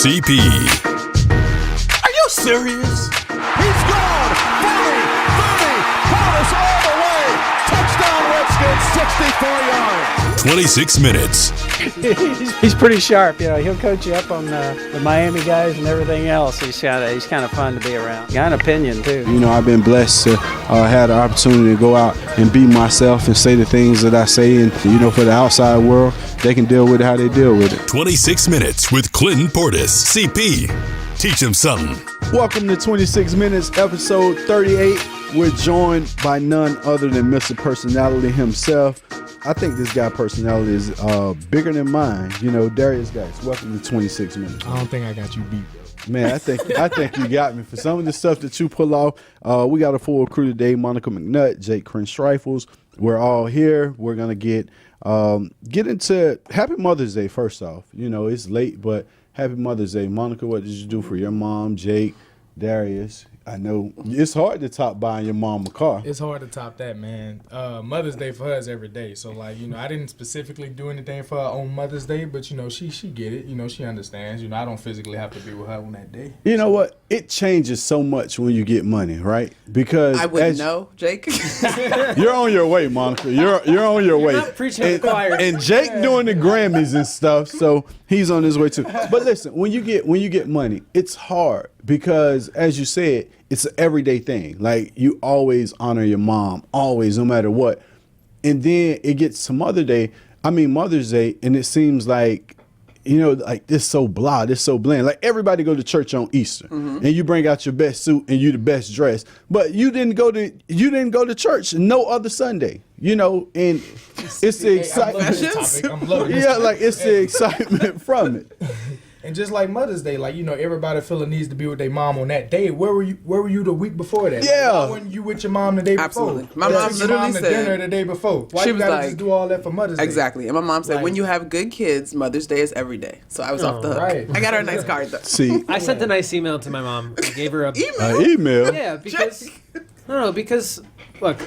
CP. Are you serious? He's gone! 40, 30, Portis all the way! Touchdown Redskins, 64 yards! 26 minutes. He's pretty sharp, you know. He'll coach you up on the Miami guys and everything else. He's kind of fun to be around. Got an opinion too. You know, I've been blessed to have the opportunity to go out and be myself and say the things that I say, and you know, for the outside world, they can deal with it how they deal with it. 26 minutes with Clinton Portis. CP. Teach him something. Welcome to 26 Minutes, episode 38. We're joined by none other than Mr. Personality himself. I think this guy personality is bigger than mine. You know, Derrius Guice. Welcome to 26 Minutes. I don't think I got you beat, bro. Man, I think you got me. For some of the stuff that you pull off, we got a full crew today. Monica McNutt, Jake Crunch Rifles. We're all here. We're going to get into Happy Mother's Day first off. You know, it's late, but Happy Mother's Day. Monica, what did you do for your mom, Jake, Derrius? I know it's hard to top buying your mom a car. It's hard to top that, man. Mother's Day for her is every day. So, like, you know, I didn't specifically do anything for her on Mother's Day, but, you know, she get it. You know, she understands. You know, I don't physically have to be with her on that day. You know what? It changes so much when you get money, right? Because I wouldn't know, Jake. You're on your way, Monica. You're on your way. Not preaching to the choir. And Jake doing the Grammys and stuff, so he's on his way too. But listen, when you get money, it's hard because, as you said, it's an everyday thing. Like, you always honor your mom, always, no matter what. And then it gets to Mother's Day, and it seems like, you know, like, this so blah, this so bland. Like, everybody go to church on Easter, and you bring out your best suit and you the best dress, but you didn't go to church no other Sunday. You know, and it's the excitement. I'm loving this. Yeah, like, it's the excitement from it. And just like Mother's Day, like, you know, everybody feeling needs to be with their mom on that day. Where were you the week before that? Yeah. Like, why weren't you with your mom the day before? Absolutely. My Or mom took your literally to said dinner the day before. Why she you was gotta like, just do all that for Mother's Day? Exactly. And my mom said, Like, when you have good kids, Mother's Day is every day. So I was off the hook. right. I got her a nice card, though. See, I sent a nice email to my mom. I gave her a email. Yeah, because because look,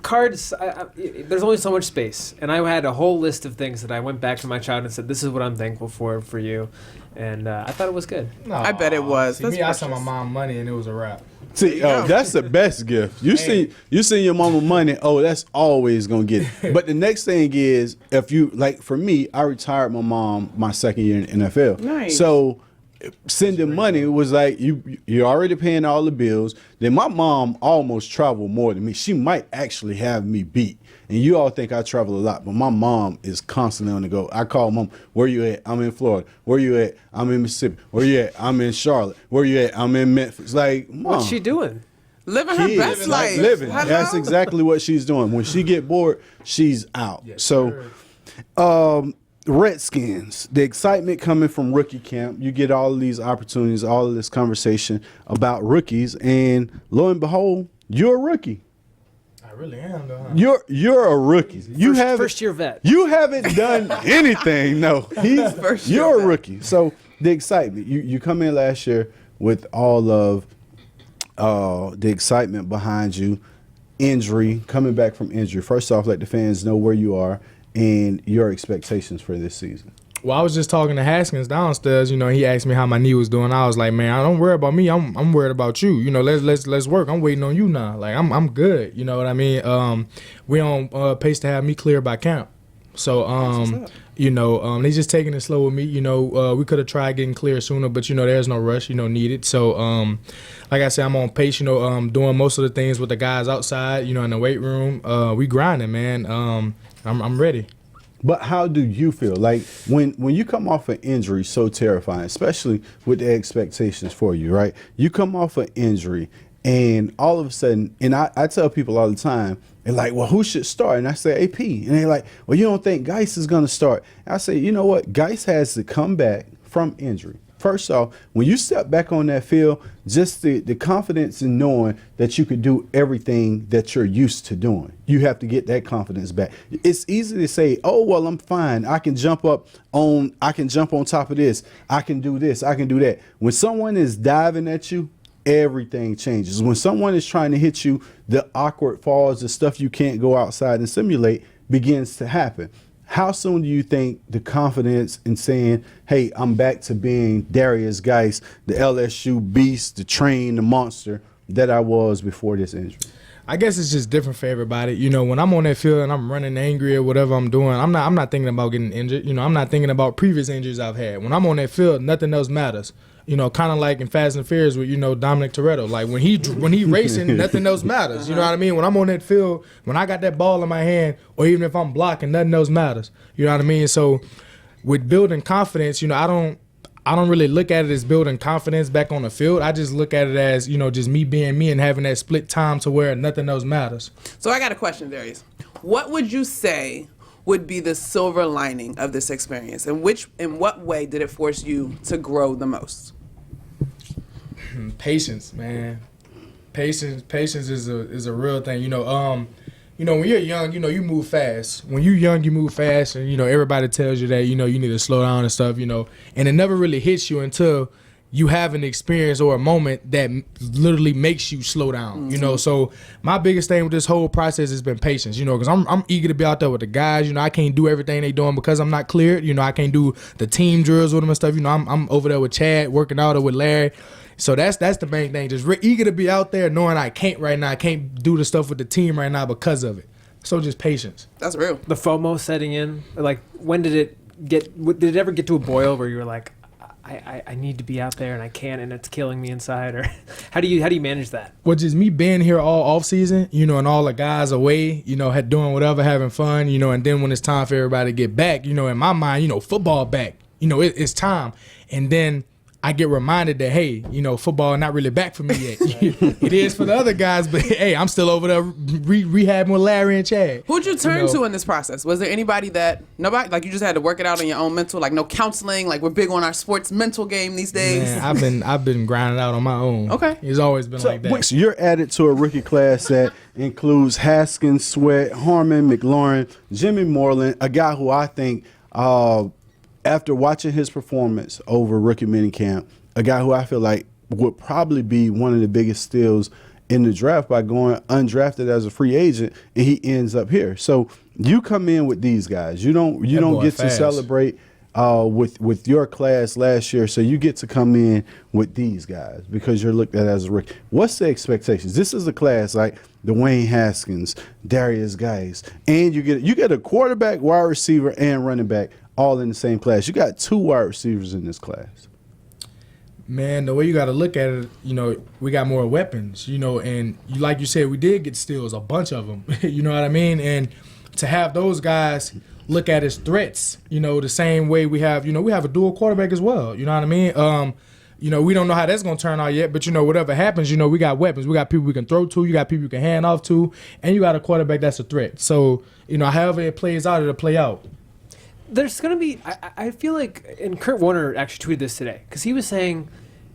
cards. There's only so much space, and I had a whole list of things that I went back to my child and said, "This is what I'm thankful for you," and I thought it was good. No, I bet it was. See, I sent my mom money and it was a wrap. See, that's the best gift. You see your mama money. Oh, that's always gonna get it. But the next thing is, if you like, for me, I retired my mom my second year in the NFL. Nice. So sending money was like, you're already paying all the bills. Then my mom almost traveled more than me. She might actually have me beat. And you all think I travel a lot, but my mom is constantly on the go. I call mom, where you at? I'm in Florida. Where you at? I'm in Mississippi. Where you at? I'm in Charlotte. Where you at? I'm in Memphis. Like, Mom, What's she doing? Living her best life. Living. Hello? That's exactly what she's doing. When she get bored, she's out. Yes, So, Redskins, the excitement coming from rookie camp. You get all of these opportunities, all of this conversation about rookies, and lo and behold, you're a rookie. I really am, though. Huh? You're a rookie. First year vet. You haven't done anything. No, you're a rookie. So the excitement. You come in last year with all of the excitement behind you. Injury, coming back from injury. First off, let the fans know where you are and your expectations for this season. Well, I was just talking to Haskins downstairs. You know, he asked me how my knee was doing. I was like, man, I don't worry about me. I'm worried about you. You know, let's work. I'm waiting on you now. Like, I'm good. You know what I mean? We on pace to have me clear by camp. So, you know, they just taking it slow with me. You know, we could have tried getting clear sooner, but, you know, there's no rush, you know, needed. So, like I said, I'm on pace, you know, doing most of the things with the guys outside, you know, in the weight room. We grinding, man. I'm ready. But how do you feel? Like, when you come off an injury so terrifying, especially with the expectations for you, right? You come off an injury and all of a sudden, and I tell people all the time, they're like, well, who should start? And I say AP. And they're like, well, you don't think Guice is going to start? And I say, you know what? Guice has to come back from injury. First off, when you step back on that field, just the confidence in knowing that you could do everything that you're used to doing. You have to get that confidence back. It's easy to say, oh, well, I'm fine. I can jump on top of this. I can do this. I can do that. When someone is diving at you, everything changes. When someone is trying to hit you, the awkward falls, the stuff you can't go outside and simulate begins to happen. how soon do you think the confidence in saying, hey, I'm back to being Derrius Guice, the LSU beast, the train, the monster that I was before this injury? I guess it's just different for everybody. You know, when I'm on that field and I'm running angry or whatever I'm doing, I'm not thinking about getting injured. You know, I'm not thinking about previous injuries I've had. When I'm on that field, nothing else matters. You know, kind of like in Fast and Furious with, you know, Dominic Toretto. Like when he racing, nothing else matters. You know what I mean? When I'm on that field, when I got that ball in my hand, or even if I'm blocking, nothing else matters. You know what I mean? So with building confidence, you know, I don't really look at it as building confidence back on the field. I just look at it as, you know, just me being me and having that split time to where nothing else matters. So I got a question, Derrius. What would you say would be the silver lining of this experience? And in what way did it force you to grow the most? Patience, man. Patience is a real thing. You know, when you're young, you know, you move fast. When you're young, you move fast, and you know everybody tells you that, you know, you need to slow down and stuff, you know. And it never really hits you until you have an experience or a moment that literally makes you slow down, you know. So my biggest thing with this whole process has been patience, you know, because I'm eager to be out there with the guys. You know, I can't do everything they doing because I'm not cleared. You know, I can't do the team drills with them and stuff. You know, I'm over there with Chad working out or with Larry. So that's the main thing. Just eager to be out there, knowing I can't right now. I can't do the stuff with the team right now because of it. So just patience. That's real. The FOMO setting in. Like, when did it ever get to a boil where you were like, I need to be out there and I can't, and it's killing me inside? Or how do you manage that? Well, just me being here all off season, you know, and all the guys away, you know, doing whatever, having fun, you know, and then when it's time for everybody to get back, you know, in my mind, you know, football back, you know, it's time, and then I get reminded that, hey, you know, football not really back for me yet. It is for the other guys, but hey, I'm still over there rehabbing with Larry and Chad. Who'd you turn to in this process? Was there anybody nobody, like you just had to work it out on your own mental, like no counseling? Like, we're big on our sports mental game these days. Man, I've been grinding out on my own. Okay. It's always been like that. So you're added to a rookie class that includes Haskins, Sweat, Harmon, McLaurin, Jimmy Moreland, a guy who I think after watching his performance over rookie minicamp, a guy who I feel like would probably be one of the biggest steals in the draft by going undrafted as a free agent, and he ends up here. So you come in with these guys. You don't get to celebrate with your class last year, so you get to come in with these guys because you're looked at as a rookie. What's the expectations? This is a class like Dwayne Haskins, Derrius Guice, and you get a quarterback, wide receiver, and running back all in the same class. You got 2 wide receivers in this class. Man, the way you got to look at it, you know, we got more weapons, you know, and like you said, we did get steals, a bunch of them, you know what I mean? And to have those guys look at as threats, you know, the same way we have a dual quarterback as well, you know what I mean? You know, we don't know how that's going to turn out yet, but, you know, whatever happens, you know, we got weapons. We got people we can throw to. You got people you can hand off to. And you got a quarterback that's a threat. So, you know, however it plays out, it'll play out. There's going to be, I feel like, and Kurt Warner actually tweeted this today, because he was saying,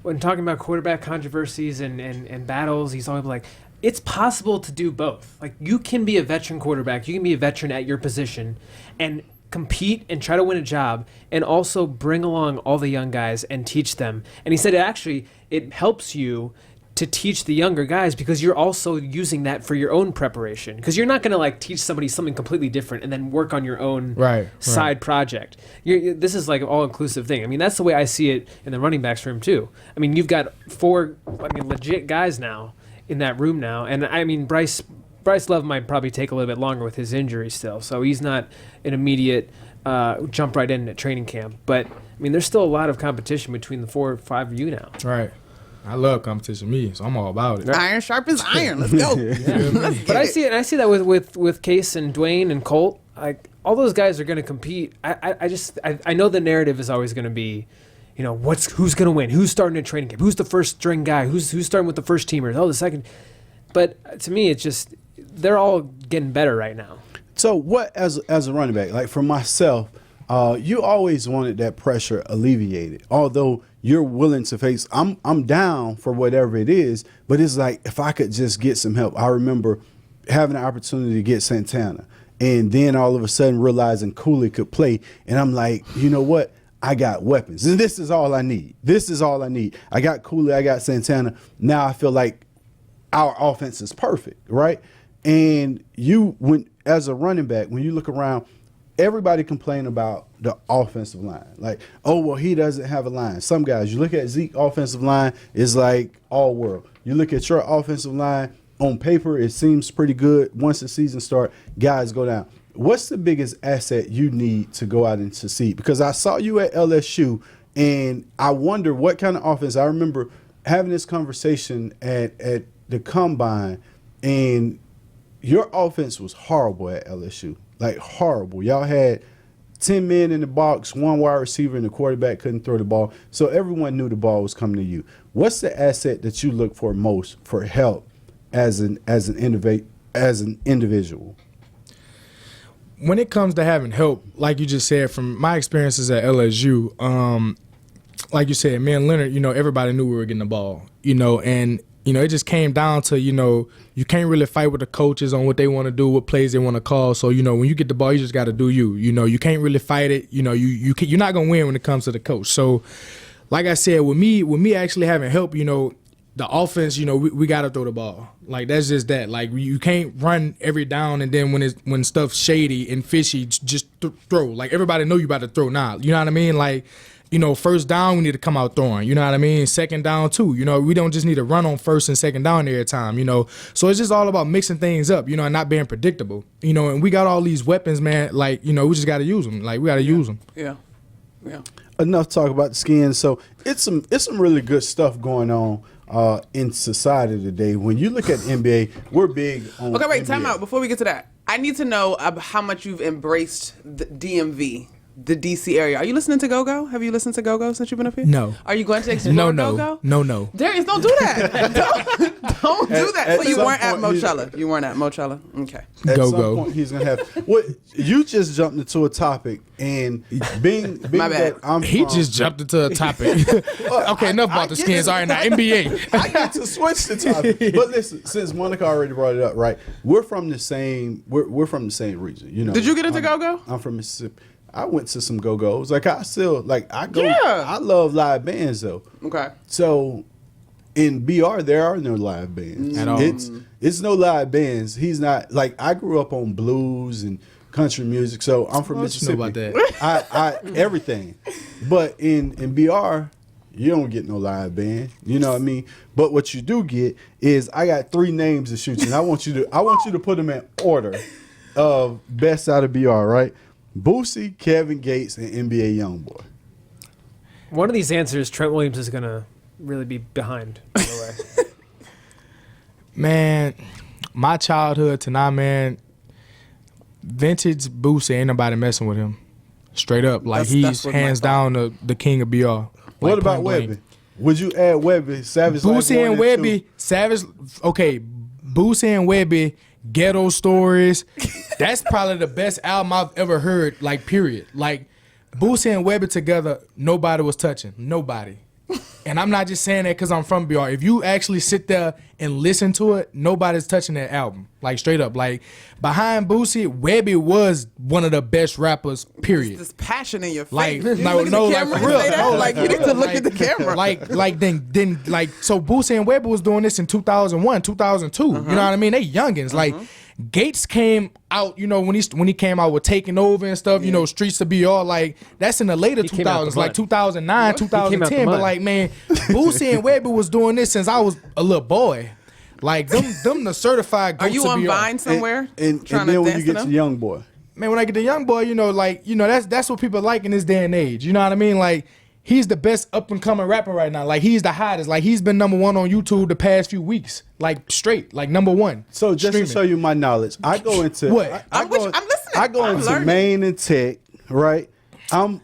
when talking about quarterback controversies and battles, he's always like, it's possible to do both. Like, you can be a veteran quarterback, you can be a veteran at your position, and compete and try to win a job, and also bring along all the young guys and teach them. And he said, it helps you to teach the younger guys because you're also using that for your own preparation. Because you're not going to like teach somebody something completely different and then work on your own side project. This is like an all-inclusive thing. I mean, that's the way I see it in the running backs room too. I mean, you've got 4 legit guys now in that room now. And I mean, Bryce Love might probably take a little bit longer with his injury still. So he's not an immediate jump right in at training camp. But I mean, there's still a lot of competition between the 4 or 5 of you now. Right. I love competition, so I'm all about it. Iron sharpens iron. Let's go. But I see that with Case and Dwayne and Colt. Like, all those guys are going to compete. I know the narrative is always going to be, you know, who's going to win, who's starting a training camp, who's the first string guy, who's starting with the first teamers, the second. But to me, it's just they're all getting better right now. So what, as a running back, like for myself, you always wanted that pressure alleviated. Although you're willing to face, I'm down for whatever it is, but it's like if I could just get some help. I remember having the opportunity to get Santana, and then all of a sudden realizing Cooley could play, and I'm like, you know what? I got weapons, and this is all I need. I got Cooley, I got Santana. Now I feel like our offense is perfect, right? And as a running back, when you look around, everybody complain about the offensive line. Like, oh, well, he doesn't have a line. Some guys, you look at Zeke's offensive line, it's like all world. You look at your offensive line, on paper, it seems pretty good. Once the season starts, guys go down. What's the biggest asset you need to go out and succeed? Because I saw you at LSU, and I wonder what kind of offense. I remember having this conversation at the Combine, and your offense was horrible at LSU. Like, horrible. Y'all had 10 men in the box, one wide receiver, and the quarterback couldn't throw the ball. So everyone knew the ball was coming to you. What's the asset that you look for most for help as an individual? When it comes to having help, like you just said, from my experiences at LSU, like you said, me and Leonard, everybody knew we were getting the ball, and it just came down to, you can't really fight with the coaches on what they want to do, what plays they want to call. So, when you get the ball, you just got to do you. You can't really fight it. You're not going to win when it comes to the coach. So, like I said, with me actually having help, the offense, we got to throw the ball. Like, that's just that. Like, you can't run every down, and then when stuff's shady and fishy, just throw. Like, everybody know you about to throw now. You know what I mean? Like, first down, we need to come out throwing. You know what I mean? Second down, too. We don't just need to run on first and second down every time, So it's just all about mixing things up, and not being predictable. And we got all these weapons, man. Like, we just got to use them. Like, we got to use them. Yeah. Enough talk about the Skins. So it's some really good stuff going on in society today. When you look at the NBA, we're big on Okay, wait, NBA. time out. Before we get to that, I need to know how much you've embraced the DMV, the DC area. Are you listening to Go-Go? Have you listened to Go-Go since you've been up here? No. Are you going to explore Go-Go? No. Derrius, don't do that. don't do that. At So you some weren't at point, Mochella. You weren't at Mochella? Okay. At Go, some go. point, he's gonna have. What you just jumped into a topic, and being My bad. that I'm He from, just jumped into a topic. Okay, enough about the Skins. All right, now NBA. I get to switch the topic. But listen, since Monica already brought it up, right? We're from the same. We're from the same region. Did you get into Go-Go? I'm from Mississippi. I went to some Go-Go's. Like, I still I go. Yeah. I love live bands though. Okay. So in BR there are no live bands. At all. It's no live bands. He's not like, I grew up on blues and country music. So I'm from What you know Mississippi. about that? I everything. But in BR, you don't get no live band. You know what I mean? But what you do get is, I got 3 names to shoot you, and I want you to put them in order of best out of BR, right? Boosie, Kevin Gates, and NBA Youngboy. One of these answers, Trent Williams is going to really be behind, by the way. Man, my childhood to now, man, vintage Boosie, ain't nobody messing with him. Straight up. Like, That's he's what my hands thought. down the king of BR. Like, What about point blank. Webby? Would you add Webby, Savage Life Boosie 1 and 2? Webby, Savage. Okay, Boosie and Webby, Ghetto Stories. That's probably the best album I've ever heard. Like, period. Like, Boosie and Webby together, nobody was touching. Nobody. And I'm not just saying that because I'm from BR. If you actually sit there and listen to it, nobody's touching that album. Like, straight up. Like, behind Boosie, Webby was one of the best rappers, period. This passion in your face. Like, You look at no, the like, camera for and real. say that? No, Like, you need to look at the camera. So Boosie and Webber was doing this in 2001, 2002. You know what I mean? They youngins. Like, Gates came out, when he came out with Taking Over and stuff, Streets to Be All, like, that's in the later He came out the 2000s, like mud. 2009, He came out the 2010. But, mud. like, man, Boosie and Webber was doing this since I was a little boy. Like, them the certified Are goats you of on BR. Vine somewhere? And trying then to when dance you get to to them? Youngboy. Man, when I get the young boy, that's what people like in this day and age. You know what I mean? Like, he's the best up and coming rapper right now. Like, he's the hottest. Like, he's been number 1 on YouTube the past few weeks. Like, straight. Like, number 1. So just Streaming. to show you my knowledge, I go into What? I'm listening. I go I'm into learning. Maine and Tech, right? I'm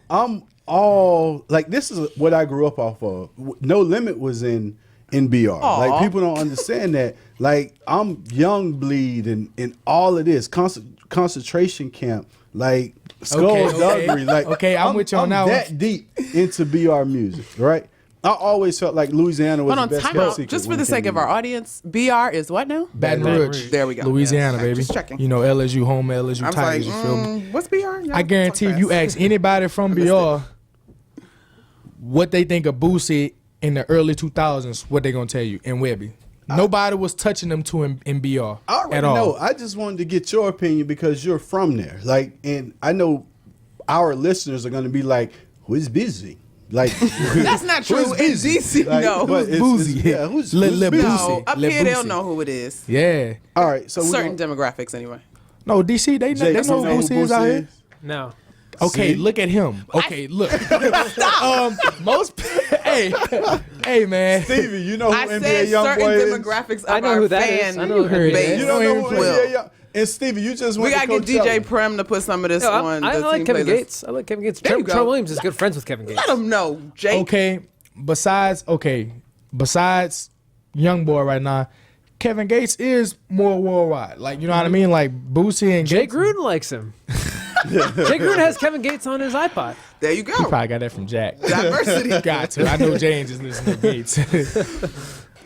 all like, this is what I grew up off of. No Limit was in BR. Like, people don't understand that. Like, I'm Young Bleed and all of this concentration camp, like Skullduggery. Like, Okay, I'm with you on that one. that deep into BR music, right? I always felt like Louisiana was Hold on, the best time kept out. secret Just for when the it came sake to of our music. audience, BR is what now? Baton Rouge. There we go. Louisiana, Yes. baby. Just checking. LSU home, LSU I was Tigers, like, you feel me? what's BR? Y'all I guarantee talk if you fast. ask anybody from BR what they think of Boosie in the early 2000s, what they gonna tell you? And Webby. Nobody was touching them to NBR I already at all. know. I just wanted to get your opinion because you're from there. Like, and I know our listeners are going to be like, "Who is busy?" Like, That's not true. In DC, Like, no. but it's- Boozy. yeah, who's Lil busy? Boozy. No, up Lil here they'll Boosie. know who it is. Yeah. All right, so Certain demographics, anyway. No, DC, they Jake, know you who Boosie is out here. No. Okay, See? look at him. Okay, look. Most hey man. Stevie, you know who I NBA said young certain boy is? demographics of I know our who that fan is. I know who heard that it. is. You don't know who Will. NBA young? And Stevie, you just We went gotta to get Coachella. DJ Prem to put some of this No, on I the like team Kevin playlist. Gates. I like Kevin Gates. There you Trevor go. Williams is good friends with Kevin Gates. Let them know, Jake. Okay, besides young boy right now, Kevin Gates is more worldwide. Like, you know what I mean? Like Boosie and Jay Gates. Gruden likes him. Jay Gruden has Kevin Gates on his iPod. There you go. He probably got that from Jack. Diversity. Got to. I know James is listening to Gates.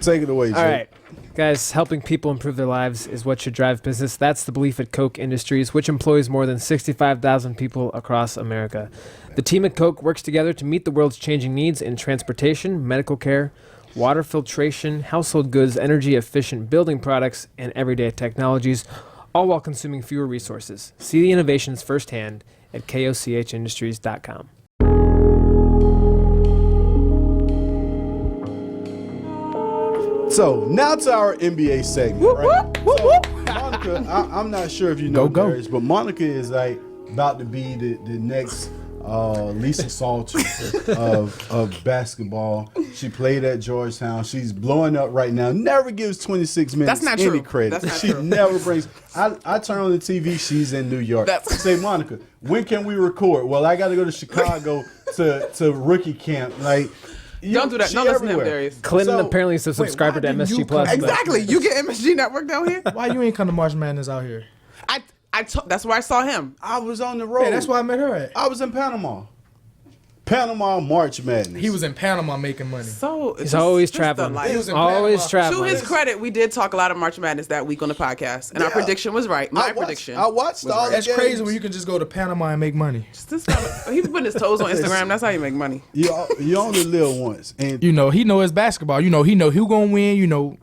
Take it away, Jake. All right. Guys, helping people improve their lives is what should drive business. That's the belief at Coke Industries, which employs more than 65,000 people across America. The team at Coke works together to meet the world's changing needs in transportation, medical care, water filtration, household goods, energy-efficient building products, and everyday technologies, all while consuming fewer resources. See the innovations firsthand at kochindustries.com. So now to our NBA segment, right? So, Monica, I'm not sure if you know Go. Darius, but Monica is like about to be the next Lisa Salter of basketball. She played at Georgetown. She's blowing up right now. Never gives 26 minutes That's not any true. credit. That's not She true. never brings. I turn on the TV. She's in New York. Say, Monica, when can we record? Well, I got to go to Chicago to rookie camp. Like, Don't do that. she Don't listen to him, everywhere. Darius. Clinton So- apparently is a subscriber why to didn't MSG you Plus. come- but- Exactly. You get MSG Network down here? Why you ain't come to March Madness out here? That's where I saw him. I was on the road. Hey, that's where I met her at. I was in Panama. Panama March Madness. He was in Panama making money. So He's always traveling. He was in Always Panama. traveling. To his credit, we did talk a lot of March Madness that week on the podcast, and our Yeah. prediction was right. My prediction. I watched was all right. the That's games. crazy when you can just go to Panama and make money. This guy- He's putting his toes on Instagram. That's how you make money. You only live once, and You know, he know his basketball. You know, he know who gonna win. You know.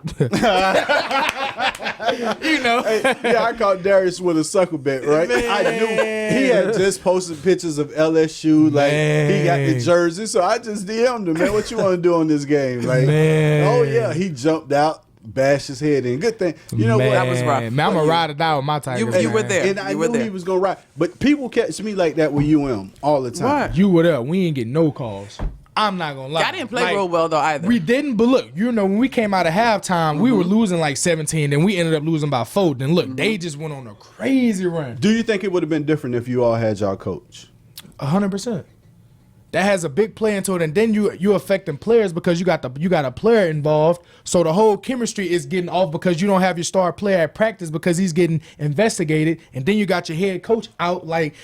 You know. yeah, I caught Darius with a sucker bet, right? I knew he had just posted pictures of LSU, like he got the Man. jersey, so I just DM'd him, man. What you want to do on this game? Like, Man. oh yeah, he jumped out, bashed his head in. Good thing, you know what? That was rough. Man, I'm gonna ride it out with my Tigers. You were man. there. And I You were knew there. he was gonna ride, but people catch me like that with UM all the time. What? You were there. We ain't get no calls. I'm not gonna lie. I didn't play Like, real well though either. We didn't, but look, you know, when we came out of halftime, we were losing like 17, then we ended up losing by 4. Then look, they just went on a crazy run. Do you think it would have been different if you all had y'all coach? 100%. That has a big play into it, and then you affecting players because you got a player involved. So the whole chemistry is getting off because you don't have your star player at practice because he's getting investigated, and then you got your head coach out. Like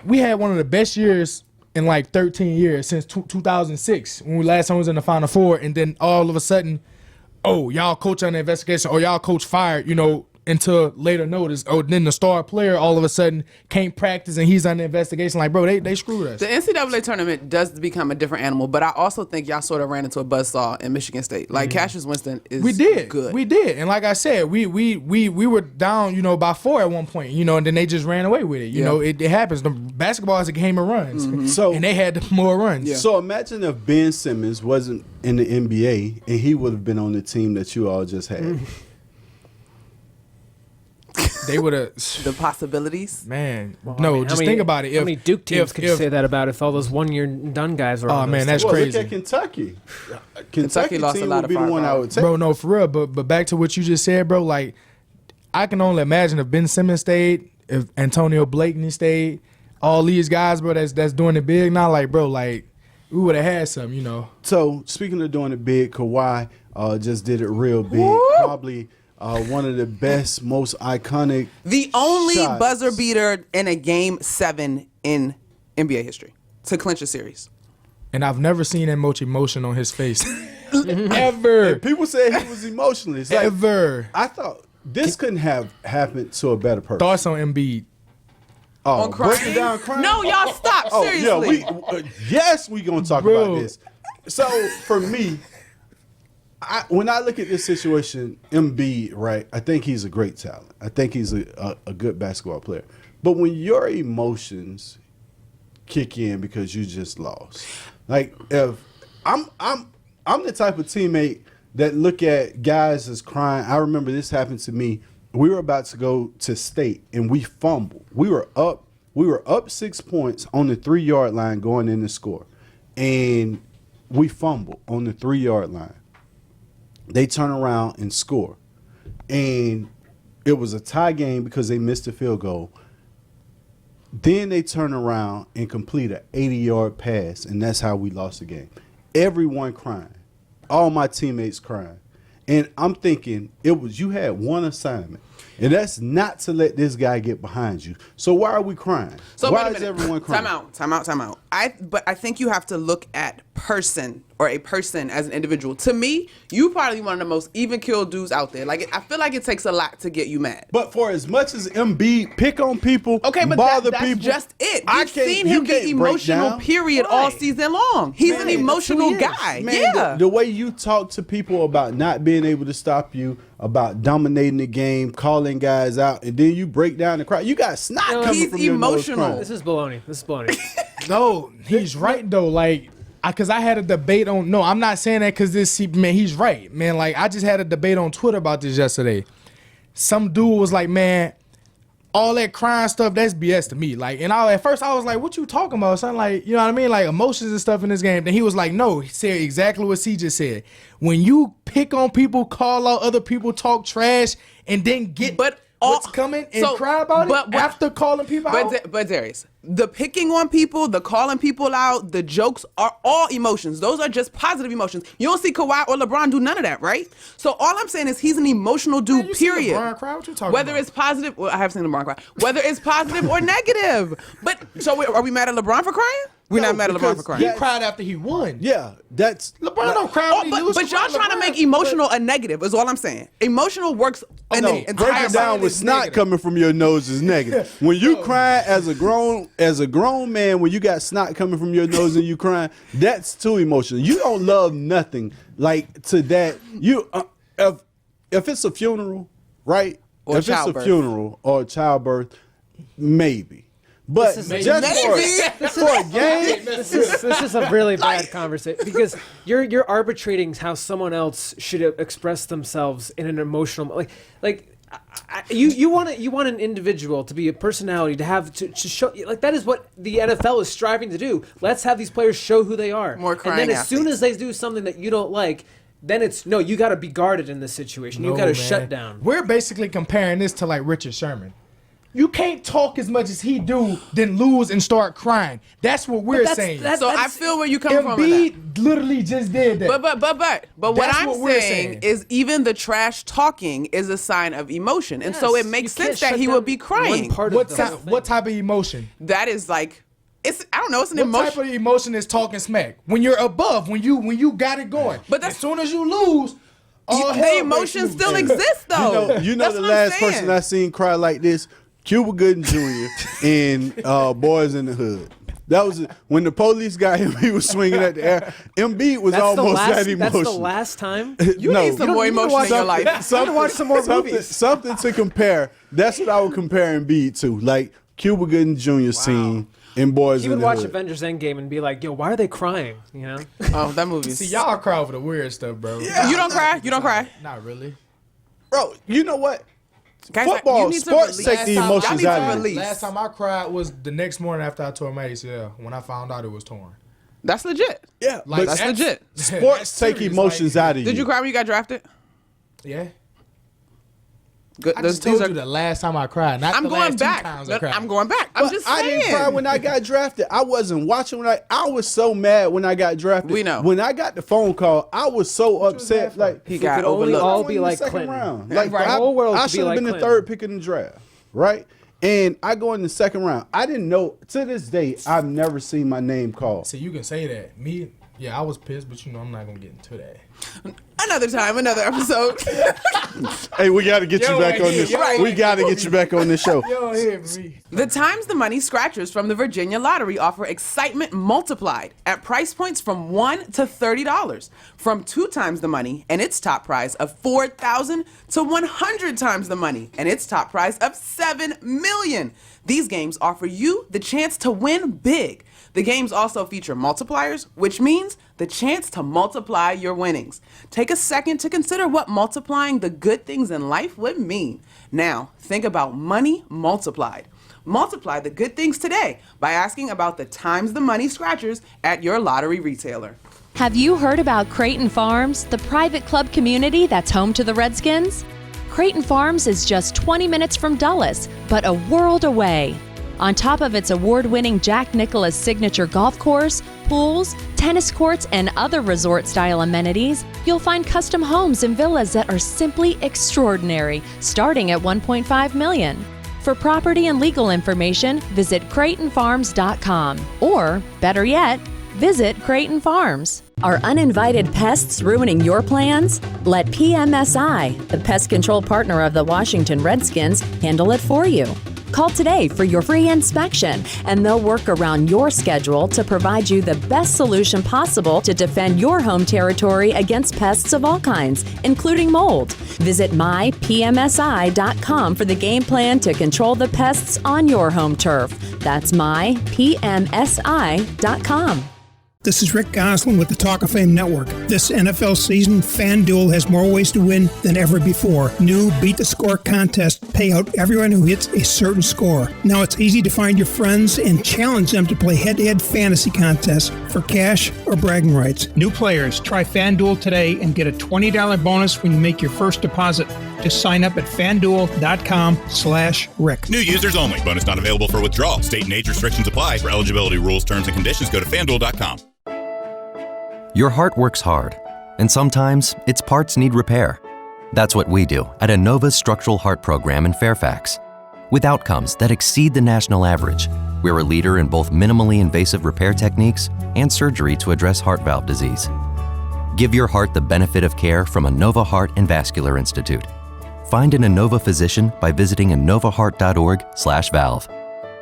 we had one of the best years in like 13 years since 2006 when we last time was in the Final Four, and then all of a sudden, oh, y'all coach on the investigation, or y'all coach fired, you know, until later notice. Oh, then the star player all of a sudden can't practice and he's on the investigation. Like, bro, they screwed us. The NCAA tournament does become a different animal, but I also think y'all sort of ran into a buzzsaw in Michigan State. Like Cassius Winston is We did. good. We did. And like I said, we were down, you know, by 4 at one point, you know, and then they just ran away with it. You Yeah. know, it happens. The basketball is a game of runs. So- and they had more runs. So imagine if Ben Simmons wasn't in the NBA and he would have been on the team that you all just had. They would have, The possibilities. man. Well, no, I mean, just how think many- about it. How many Duke teams could you if- say that about if all those one-year-done guys were Oh, on man, those that's teams? Well, crazy. look at Kentucky. Kentucky lost a team lot would of be the one I firepower. would take. Bro, no, for real. But back to what you just said, bro. Like, I can only imagine if Ben Simmons stayed, if Antonio Blakeney stayed, all these guys, bro, that's doing it big now. Like, bro, like we would have had some, you know. So speaking of doing it big, Kawhi just did it real big. Probably one of the best, most iconic. The only shots. buzzer beater in a game 7 in NBA history to clinch a series. And I've never seen that much emotion on his face. Ever. People said he was emotionless. Like, Ever. I thought this couldn't have happened to a better person. Thoughts on Embiid. Oh, On crying? breaking down crying? No, y'all stop. Oh, Seriously. yeah, yes, we gonna talk Bro. about this. So for me, when I look at this situation, Embiid, right? I think he's a great talent. I think he's a good basketball player. But when your emotions kick in because you just lost, like if I'm the type of teammate that look at guys as crying. I remember this happened to me. We were about to go to state and we fumbled. We were up 6 points on the 3-yard line going in to score, and we fumbled on the 3-yard line. They turn around and score. And it was a tie game because they missed a field goal. Then they turn around and complete an 80-yard pass, and that's how we lost the game. Everyone crying. All my teammates crying. And I'm thinking, you had one assignment. And that's not to let this guy get behind you. So why are we crying? So why is everyone crying? Time out. But I think you have to look at a person as an individual. To me, you probably one of the most even-keeled dudes out there. Like, I feel like it takes a lot to get you mad. But for as much as Embiid pick on people, okay, but bother that's people, just it. We've seen him get emotional, period, all season long. He's an emotional guy. Man, yeah. The way you talk to people about not being able to stop you, about dominating the game, calling guys out, and then you break down the crowd. You got snot coming from your nose crying. This is baloney. No, he's right though. Like, because I had a debate on. No, I'm not saying that because man, he's right, man. Like, I just had a debate on Twitter about this yesterday. Some dude was like, man, all that crying stuff, that's BS to me. Like, and at first I was like, what you talking about? Something like, you know what I mean? Like emotions and stuff in this game. Then he was like, no, he said exactly what C just said. When you pick on people, call out other people, talk trash, and then get what's coming and cry about it after calling people out. But Derrius, the picking on people, the calling people out, the jokes are all emotions. Those are just positive emotions. You don't see Kawhi or LeBron do none of that, right? So all I'm saying is he's an emotional dude, Man, period. LeBron cry? What you talking Whether about? it's positive, well, I have seen LeBron cry. Whether it's positive or negative. But so are we mad at LeBron for crying? We're not mad at LeBron for crying. He cried after he won. Yeah, that's LeBron don't cry when he loses. But y'all trying to make emotional a negative is all I'm saying. Emotional works in the break entire it down body. with snot coming from your nose is negative. When you cry as a grown man, when you got snot coming from your nose and you crying, that's too emotional. You don't love nothing like to that. You if it's a funeral, right? Or if childbirth. It's a funeral or childbirth, maybe. But just for a game, This is a really bad conversation because you're arbitrating how someone else should express themselves in an emotional you want an individual to be a personality to have to show like that is what the NFL is striving to do. Let's have these players show who they are. More crying and then as athletes. soon as they do something that you don't like, then it's no, you got to be guarded in this situation. You got to shut down. We're basically comparing this to like Richard Sherman. You can't talk as much as he do, then lose and start crying. That's what we're saying. So I feel where you come from. Embiid literally just did that. But what I'm we're saying is even the trash talking is a sign of emotion, and so it makes sense that he would be crying. What type of emotion? That is like, I don't know. It's an What emotion. type of emotion is talking smack? When you're above, when you got it going. But as soon as you lose, the emotion still exists though. You know the last person I seen cry like this. Cuba Gooding Jr. in Boys in the Hood. That was when the police got him. He was swinging at the air. Embiid was almost that emotional. That's the last time. You need some more emotion in your life. Watch some more movies. Something to compare. That's what I would compare Embiid to. Like Cuba Gooding Jr. scene in Boys You in would the watch Hood. Avengers Endgame and be like, "Yo, why are they crying?" You know? Oh, that movie. See, y'all cry over the weird stuff, bro. You don't cry. You don't cry. Not really. Bro, you know what? Guys, Football, you need to sports release. take the Y'all emotions need to out of you. release. Last time I cried was the next morning after I tore my ACL when I found out it was torn. That's legit. Yeah, Like, but That's legit. sports take serious, emotions like- out of you. Did you cry when you got drafted? Yeah. Good. I just told you the last time I cried, not I'm the going last back. 2 times I cried. I'm going back. I'm But just I saying. didn't cry when I got drafted. I wasn't watching when I was so mad when I got drafted. We know. When I got the phone call, I was so upset. Like He It got could only overlooked. all I be went in the like second Clinton. round. Yeah, Like right. The whole world I could be should have like been the Clinton. third pick in the draft, right? And I go in the second round. I didn't know to this day. I've never seen my name called. See, you can say that. Me, Yeah, I was pissed, but I'm not gonna get into that. Another time, another episode. Hey, we got to get you back on this. right. We got to get you back on this show. The Times the Money scratchers from the Virginia Lottery offer excitement multiplied at price points from $1 to $30, from 2 times the money and its top prize of $4,000 to 100 times the money and its top prize of $7 million. These games offer you the chance to win big. The games also feature multipliers, which means the chance to multiply your winnings. Take a second to consider what multiplying the good things in life would mean. Now, think about money multiplied. Multiply the good things today by asking about the Times the Money scratchers at your lottery retailer. Have you heard about Creighton Farms, the private club community that's home to the Redskins? Creighton Farms is just 20 minutes from Dulles, but a world away. On top of its award-winning Jack Nicklaus signature golf course, pools, tennis courts, and other resort-style amenities, you'll find custom homes and villas that are simply extraordinary, starting at $1.5 million. For property and legal information, visit CreightonFarms.com, or, better yet, visit Creighton Farms. Are uninvited pests ruining your plans? Let PMSI, the pest control partner of the Washington Redskins, handle it for you. Call today for your free inspection, and they'll work around your schedule to provide you the best solution possible to defend your home territory against pests of all kinds, including mold. Visit mypmsi.com for the game plan to control the pests on your home turf. That's mypmsi.com. This is Rick Goslin with the Talk of Fame Network. This NFL season, FanDuel has more ways to win than ever before. New Beat the Score contests pay out everyone who hits a certain score. Now it's easy to find your friends and challenge them to play head-to-head fantasy contests for cash or bragging rights. New players, try FanDuel today and get a $20 bonus when you make your first deposit. Just sign up at FanDuel.com/Rick. New users only. Bonus not available for withdrawal. State and age restrictions apply. For eligibility rules, terms, and conditions, go to FanDuel.com. Your heart works hard, and sometimes its parts need repair. That's what we do at Innova's Structural Heart Program in Fairfax. With outcomes that exceed the national average, we're a leader in both minimally invasive repair techniques and surgery to address heart valve disease. Give your heart the benefit of care from Innova Heart and Vascular Institute. Find an Innova physician by visiting innovaheart.org/valve.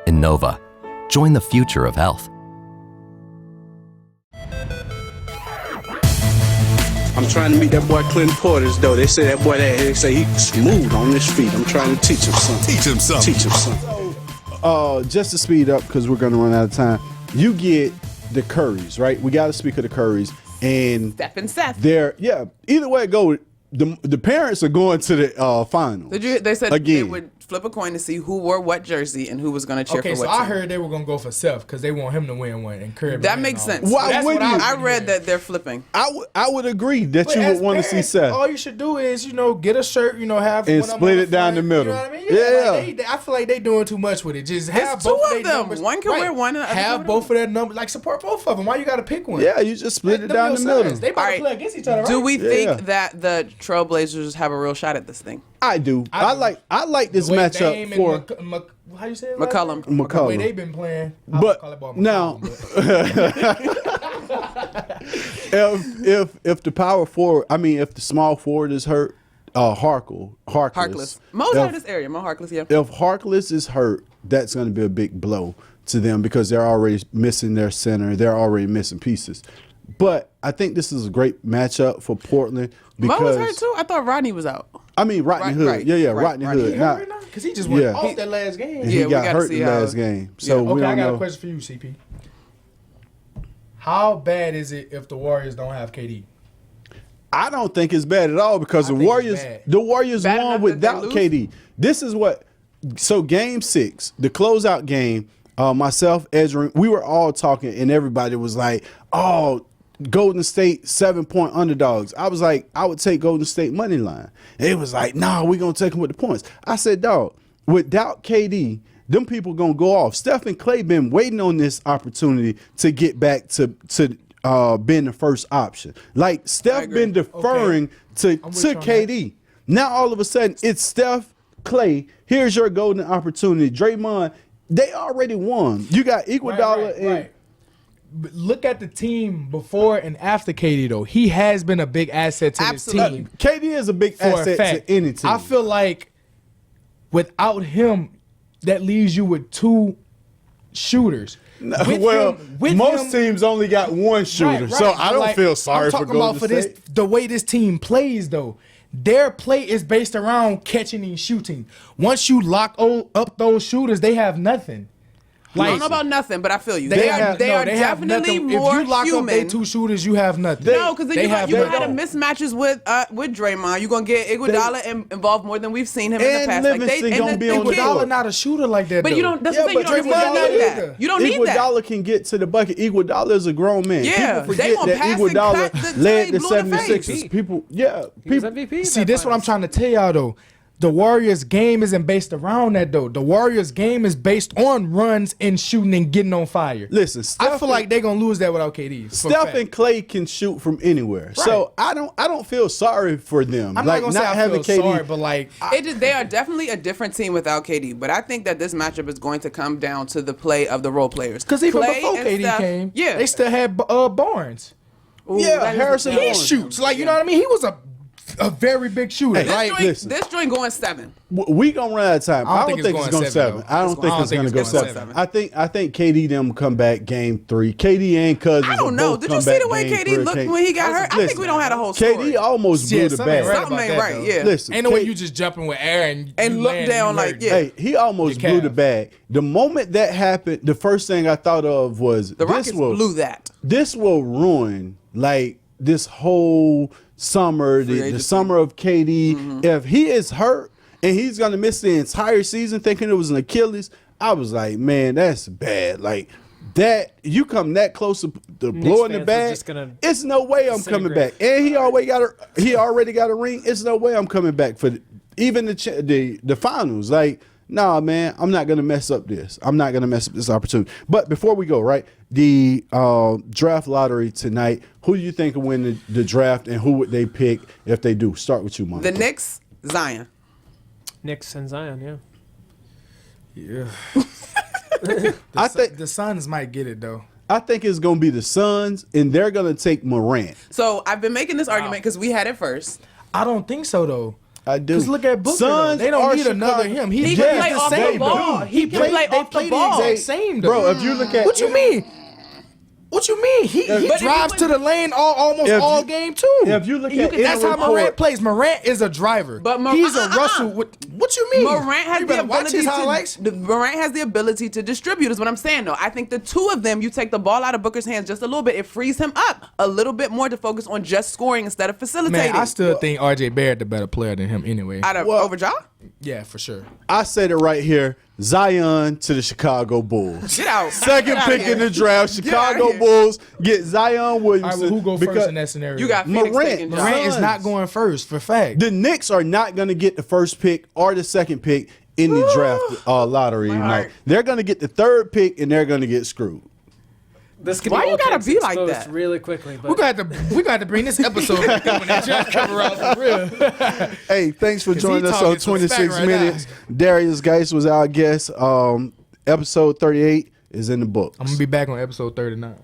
Innova. Join the future of health. I'm trying to meet that boy Clinton Portis, though. They say that boy, they say he's smooth on his feet. I'm trying to teach him something. Teach him something. Teach him something. Just to speed up, because we're going to run out of time, you get the Currys, right? We got to speak of the Currys. And Steph and Seth. Either way it goes, the parents are going to the finals. They said again. they would flip a coin to see who wore what jersey and who was going to cheer for what Okay, so team. I heard they were going to go for Seth because they want him to win one and Curry. That makes sense. Why wouldn't you? I read that they're flipping. I would agree that you would want to see Seth. All you should do is, get a shirt, have and one split it down the middle. You know what I mean? Yeah. I feel like they doing too much with it. Just have It's both two of of their them. numbers. One can wear one and the other have can both of their numbers. Like, support both of them. Why you got to pick one? Yeah, you just split it down the middle. They about to play against each other, right? Do we think that the Trailblazers have a real shot at this thing? I do. I like this matchup for how you say it? McCollum. The way they've been playing. But now, if the power forward, if the small forward is hurt, Harkless. Mo's out of this area. Mo Harkless, yeah. If Harkless is hurt, that's going to be a big blow to them because they're already missing their center. They're already missing pieces. But I think this is a great matchup for Portland because Mo was hurt too. I thought Rodney was out. Rodney Hood. Right, Yeah, right. Rodney Hood. Because he just went off that last game. And he got hurt the last game. So we don't I got know. a question for you, CP. How bad is it if the Warriors don't have KD? I don't think it's bad at all because the Warriors Bad won enough without that they lose? KD. This is what. So game 6, the closeout game. Myself, Edrin, we were all talking, and everybody was like, "Oh, Golden State 7-point underdogs." I was like, I would take Golden State money line. And it was like, "No, we're gonna take them with the points." I said, "Dog, without KD, them people gonna go off." Steph and Clay been waiting on this opportunity to get back to being the first option. Like Steph been deferring to KD. Now all of a sudden it's Steph, Clay. Here's your golden opportunity. Draymond, they already won. You got Iguodala and. Right. look at the team before and after KD though. He has been a big asset to this team. KD is a big asset to any team. I feel like without him, that leaves you with 2 shooters. Most teams only got 1 shooter, so I don't feel sorry for Golden State. The way this team plays though. Their play is based around catching and shooting. Once you lock up those shooters, they have nothing. I don't know about nothing, but I feel you. They are definitely more human. If you lock up their 2 shooters, you have nothing. No, because then you gonna have mismatches with Draymond. You're gonna get Iguodala involved more than we've seen him in the past. Livingston gonna be on the Iguodala not a shooter like that. But you don't. That's the thing. You don't need that. You don't need that. Iguodala can get to the bucket. Iguodala is a grown man. Yeah, people forget that Iguodala led the 76ers. People. See, this is what I'm trying to tell y'all though. The Warriors' game isn't based around that, though. The Warriors' game is based on runs and shooting and getting on fire. Listen, I feel like they're gonna lose that without KD. Steph and Clay can shoot from anywhere, so I don't feel sorry for them. I'm not gonna say I feel sorry, but like they are definitely a different team without KD. But I think that this matchup is going to come down to the play of the role players. Because even before KD came, they still had Barnes. Ooh, Harrison. He shoots like you know what I mean. He was a very big shooter. This joint going 7. We gonna run out of time. I don't think it's going 7. I don't think it's gonna go 7. I think KD them come back game 3. KD and Cousins. I don't know. Did you see the way KD looked when he got hurt? I think we don't have a whole story. KD almost blew the bag. Something ain't right. Yeah. Listen, ain't no way you just jumping with air and look down like Hey, he almost blew the bag. The moment that happened, the first thing I thought of was the Rockets blew that. This will ruin like this whole summer, the summer of KD. Mm-hmm. If he is hurt and he's going to miss the entire season thinking it was an Achilles, I was like, man, that's bad. Like that, you come that close to blowing the bag, it's no way I'm coming back. And he already got a ring. It's no way I'm coming back for even the finals. Like, nah, man, I'm not going to mess up this. I'm not going to mess up this opportunity. But before we go, right, the draft lottery tonight, who do you think will win the draft and who would they pick if they do? Start with you, Monica. The Knicks, Zion. Knicks and Zion, yeah. I think the Suns might get it, though. I think it's going to be the Suns, and they're going to take Morant. So I've been making this argument because we had it first. I don't think so, though. I do. Because look at Booker. Suns they don't need another him. He can play off the ball. He can play off the ball. The same, though. Bro, if you look at what you mean? What you mean? He drives to the lane almost all game too. If you look at that's how Morant plays. Morant is a driver. But he's a Russell. What you mean? Morant has the ability to distribute. Is what I'm saying though. I think the two of them, you take the ball out of Booker's hands just a little bit, it frees him up a little bit more to focus on just scoring instead of facilitating. Man, I still think RJ Barrett the better player than him anyway. Over Ja? Yeah, for sure. I said it right here. Zion to the Chicago Bulls. Get out. Second pick in the draft. Chicago Bulls get Zion Williamson. All right, well, who go first in that scenario? You got Morant. Morant is not going first for fact. The Knicks are not going to get the first pick or the second pick in the draft lottery tonight. They're going to get the third pick and they're going to get screwed. Why you gotta be like that? Really quickly, but we got to bring this episode back when that draft cover out for real. Hey, thanks for joining us on 26 Minutes. Derrius Guice was our guest. Episode 38 is in the book. I'm gonna be back on episode 39.